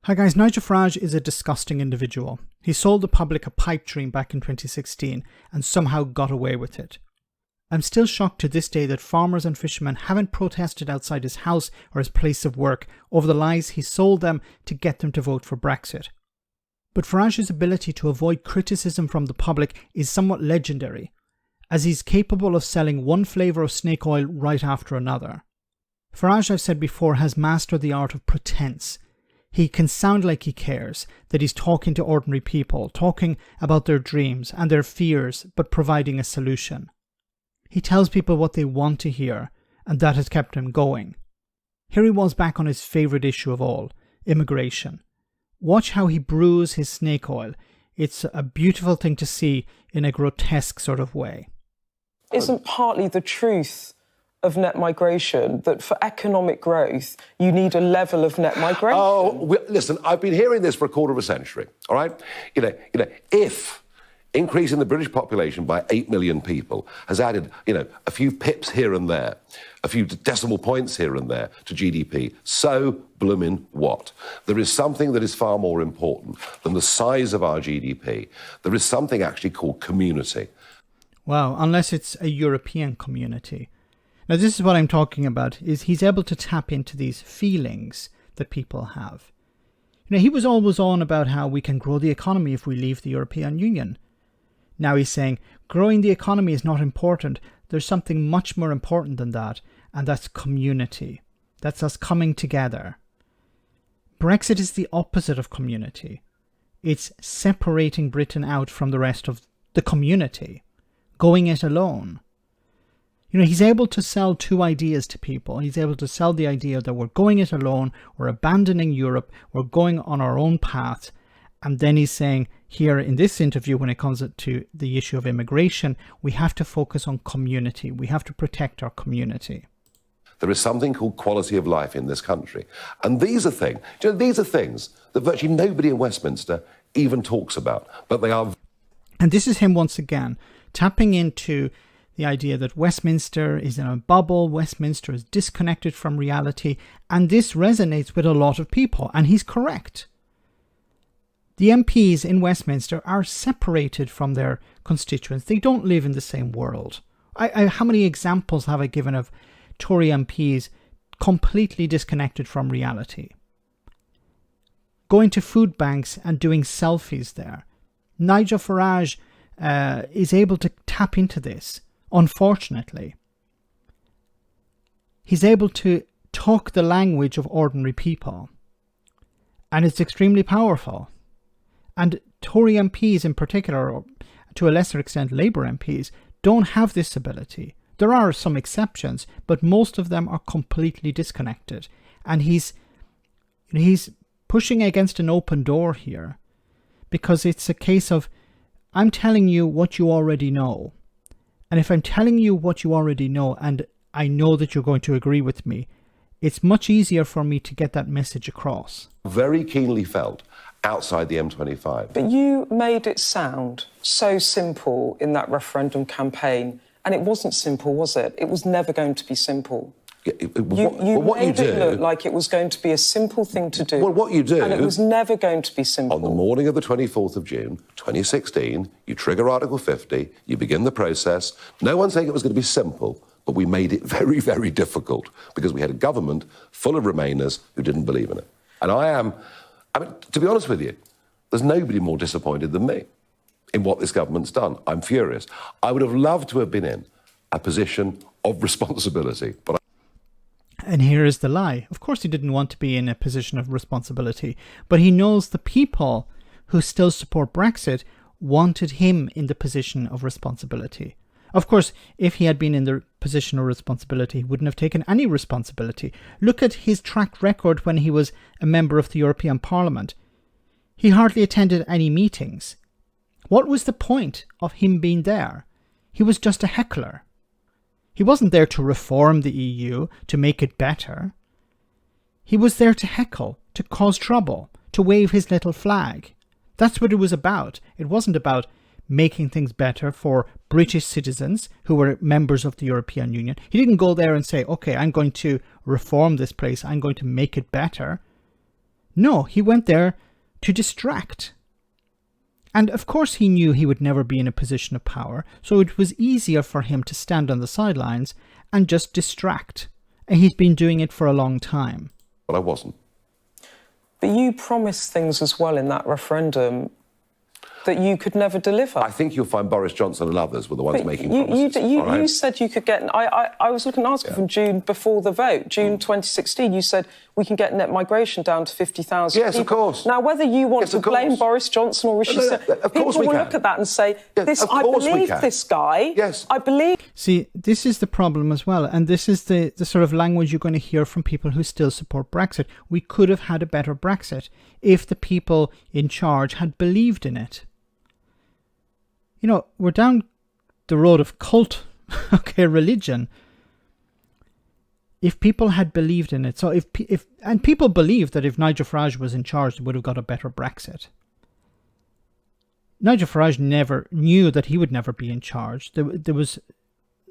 Hi guys, Nigel Farage is a disgusting individual. He sold the public a pipe dream back in 2016 and somehow got away with it. I'm still shocked to this day that farmers and fishermen haven't protested outside his house or his place of work over the lies he sold them to get them to vote for Brexit. But Farage's ability to avoid criticism from the public is somewhat legendary, as he's capable of selling one flavour of snake oil right after another. Farage, I've said before, has mastered the art of pretense. He can sound like he cares, that he's talking to ordinary people, talking about their dreams and their fears, but providing a solution. He tells people what they want to hear, and that has kept him going. Here he was back on his favourite issue of all, immigration. Watch how he brews his snake oil. It's a beautiful thing to see in a grotesque sort of way. Isn't partly the truth of net migration that for economic growth you need a level of net migration? Listen, I've been hearing this for a quarter of a century, all right? If increasing the British population by 8 million people has added, a few pips here and there, a few decimal points here and there to GDP, so bloomin' what? There is something that is far more important than the size of our GDP. There is something actually called community. Well, unless it's a European community. Now, this is what I'm talking about, is he's able to tap into these feelings that people have. He was always on about how we can grow the economy if we leave the European Union. Now he's saying growing the economy is not important. There's something much more important than that, and that's community. That's us coming together. Brexit is the opposite of community. It's separating Britain out from the rest of the community, going it alone. He's able to sell two ideas to people. He's able to sell the idea that we're going it alone, we're abandoning Europe, we're going on our own path. And then he's saying here in this interview, when it comes to the issue of immigration, we have to focus on community. We have to protect our community. There is something called quality of life in this country. And these are things that virtually nobody in Westminster even talks about, but they are. And this is him once again tapping into the idea that Westminster is in a bubble, Westminster is disconnected from reality, and this resonates with a lot of people, and he's correct. The MPs in Westminster are separated from their constituents. They don't live in the same world. How many examples have I given of Tory MPs completely disconnected from reality? Going to food banks and doing selfies there. Nigel Farage is able to tap into this. Unfortunately, he's able to talk the language of ordinary people, and it's extremely powerful. And Tory MPs in particular, or to a lesser extent Labour MPs, don't have this ability. There are some exceptions, but most of them are completely disconnected. And he's pushing against an open door here, because it's a case of, I'm telling you what you already know. And if I'm telling you what you already know, and I know that you're going to agree with me, it's much easier for me to get that message across. Very keenly felt outside the M25. But you made it sound so simple in that referendum campaign, and it wasn't simple, was it? It was never going to be simple. You made it look like it was going to be a simple thing to do. Well, what you do... And it was never going to be simple. On the morning of the 24th of June, 2016, you trigger Article 50, you begin the process. No one's saying it was going to be simple, but we made it very, very difficult because we had a government full of Remainers who didn't believe in it. And to be honest with you, there's nobody more disappointed than me in what this government's done. I'm furious. I would have loved to have been in a position of responsibility, but And here is the lie. Of course he didn't want to be in a position of responsibility, but he knows the people who still support Brexit wanted him in the position of responsibility. Of course, if he had been in the position of responsibility, he wouldn't have taken any responsibility. Look at his track record when he was a member of the European Parliament. He hardly attended any meetings. What was the point of him being there? He was just a heckler. He wasn't there to reform the EU, to make it better. He was there to heckle, to cause trouble, to wave his little flag. That's what it was about. It wasn't about making things better for British citizens who were members of the European Union. He didn't go there and say, okay, I'm going to reform this place, I'm going to make it better. No, he went there to distract. And of course he knew he would never be in a position of power, so it was easier for him to stand on the sidelines and just distract. And he's been doing it for a long time. But I wasn't. But you promised things as well in that referendum that you could never deliver. I think you'll find Boris Johnson and others were the ones making promises. You said you could get... I was looking at an article from June before the vote, June 2016. You said we can get net migration down to 50,000 Yes, people. of course. Now, whether you want to blame Boris Johnson or Rishi Sunak, people will look at that and say, I believe this guy. Yes. I believe... See, this is the problem as well. And this is the sort of language you're going to hear from people who still support Brexit. We could have had a better Brexit if the people in charge had believed in it. You know, we're down the road of cult, religion. If people had believed in it, so if people believed that if Nigel Farage was in charge, they would have got a better Brexit. Nigel Farage never knew that he would never be in charge. There was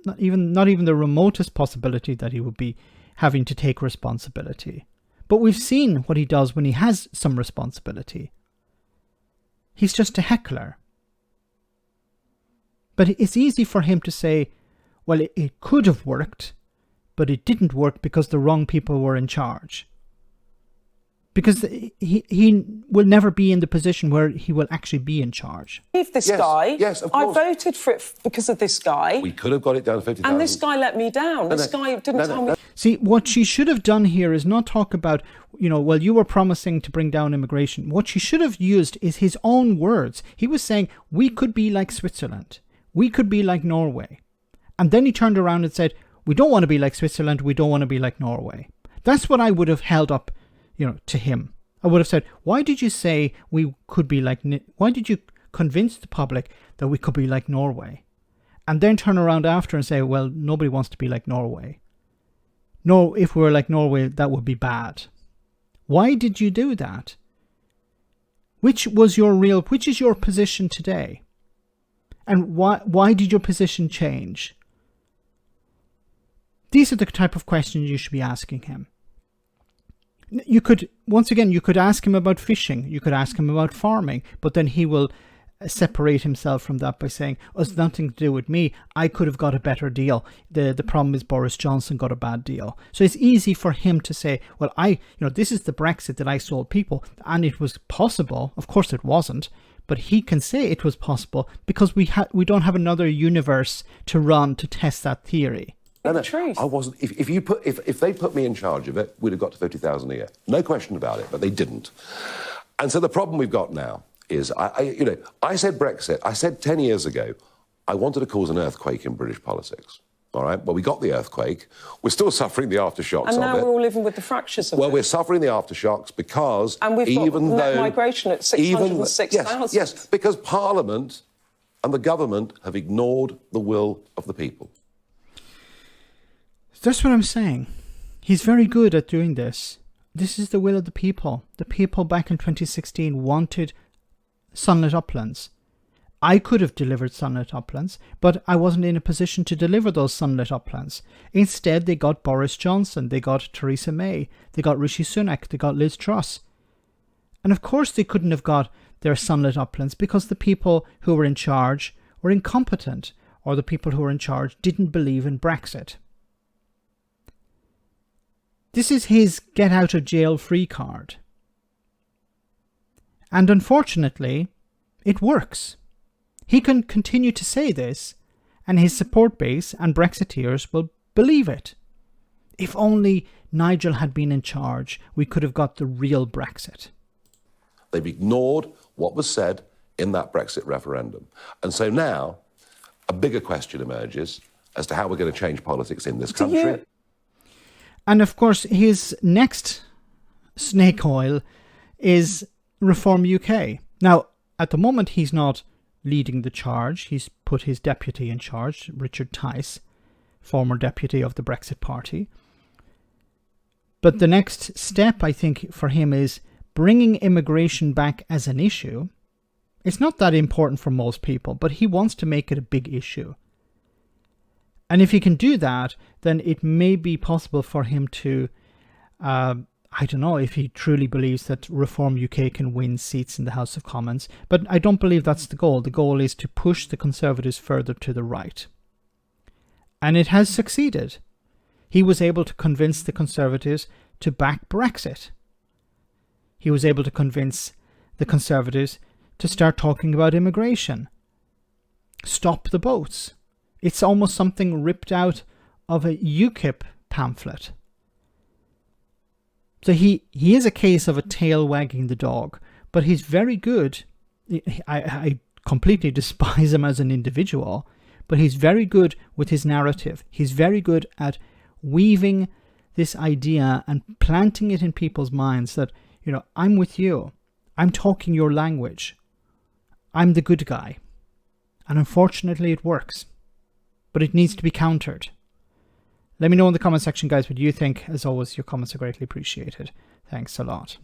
not even the remotest possibility that he would be having to take responsibility. But we've seen what he does when he has some responsibility. He's just a heckler. But it's easy for him to say, well, it could have worked, but it didn't work because the wrong people were in charge. Because he will never be in the position where he will actually be in charge. This guy. Yes, of course. I voted for it because of this guy. We could have got it down to 50,000. And this guy let me down. This guy didn't tell me. See, what she should have done here is not talk about, well, you were promising to bring down immigration. What she should have used is his own words. He was saying, we could be like Switzerland. We could be like Norway. And then he turned around and said, we don't want to be like Switzerland. We don't want to be like Norway. That's what I would have held up, to him. I would have said, why did you say we could be like, why did you convince the public that we could be like Norway? And then turn around after and say, well, nobody wants to be like Norway. No, if we were like Norway, that would be bad. Why did you do that? Which is your position today? And why did your position change? These are the type of questions you should be asking him. You could ask him about fishing. You could ask him about farming. But then he will separate himself from that by saying, it's nothing to do with me. I could have got a better deal. The problem is Boris Johnson got a bad deal. So it's easy for him to say, well, this is the Brexit that I sold people. And it was possible. Of course it wasn't. But he can say it was possible because we don't have another universe to run to test that theory. No, I wasn't. If they put me in charge of it, we'd have got to 50,000 a year. No question about it, but they didn't. And so the problem we've got now is, I said Brexit. I said 10 years ago, I wanted to cause an earthquake in British politics. All right. Well, we got the earthquake. We're still suffering the aftershocks of it. And now we're all living with the fractures of it. Well, we're suffering the aftershocks because and we've got net migration at 606,000. Yes, because Parliament and the government have ignored the will of the people. That's what I'm saying. He's very good at doing this. This is the will of the people. The people back in 2016 wanted sunlit uplands. I could have delivered sunlit uplands, but I wasn't in a position to deliver those sunlit uplands. Instead, they got Boris Johnson, they got Theresa May, they got Rishi Sunak, they got Liz Truss. And of course they couldn't have got their sunlit uplands because the people who were in charge were incompetent, or the people who were in charge didn't believe in Brexit. This is his get out of jail free card. And unfortunately, it works. He can continue to say this, and his support base and Brexiteers will believe it. If only Nigel had been in charge, we could have got the real Brexit. They've ignored what was said in that Brexit referendum. And so now, a bigger question emerges as to how we're going to change politics in this country. And of course, his next snake oil is Reform UK. Now, at the moment, he's not leading the charge. He's put his deputy in charge, Richard Tice, former deputy of the Brexit Party. But the next step, I think, for him is bringing immigration back as an issue. It's not that important for most people, but he wants to make it a big issue. And if he can do that, then it may be possible for him to I don't know if he truly believes that Reform UK can win seats in the House of Commons, but I don't believe that's the goal. The goal is to push the Conservatives further to the right. And it has succeeded. He was able to convince the Conservatives to back Brexit. He was able to convince the Conservatives to start talking about immigration. Stop the boats. It's almost something ripped out of a UKIP pamphlet. So he is a case of a tail wagging the dog, but he's very good. I completely despise him as an individual, but he's very good with his narrative. He's very good at weaving this idea and planting it in people's minds that, you know, I'm with you. I'm talking your language. I'm the good guy. And unfortunately it works, but it needs to be countered. Let me know in the comment section, guys, what you think. As always, your comments are greatly appreciated. Thanks a lot.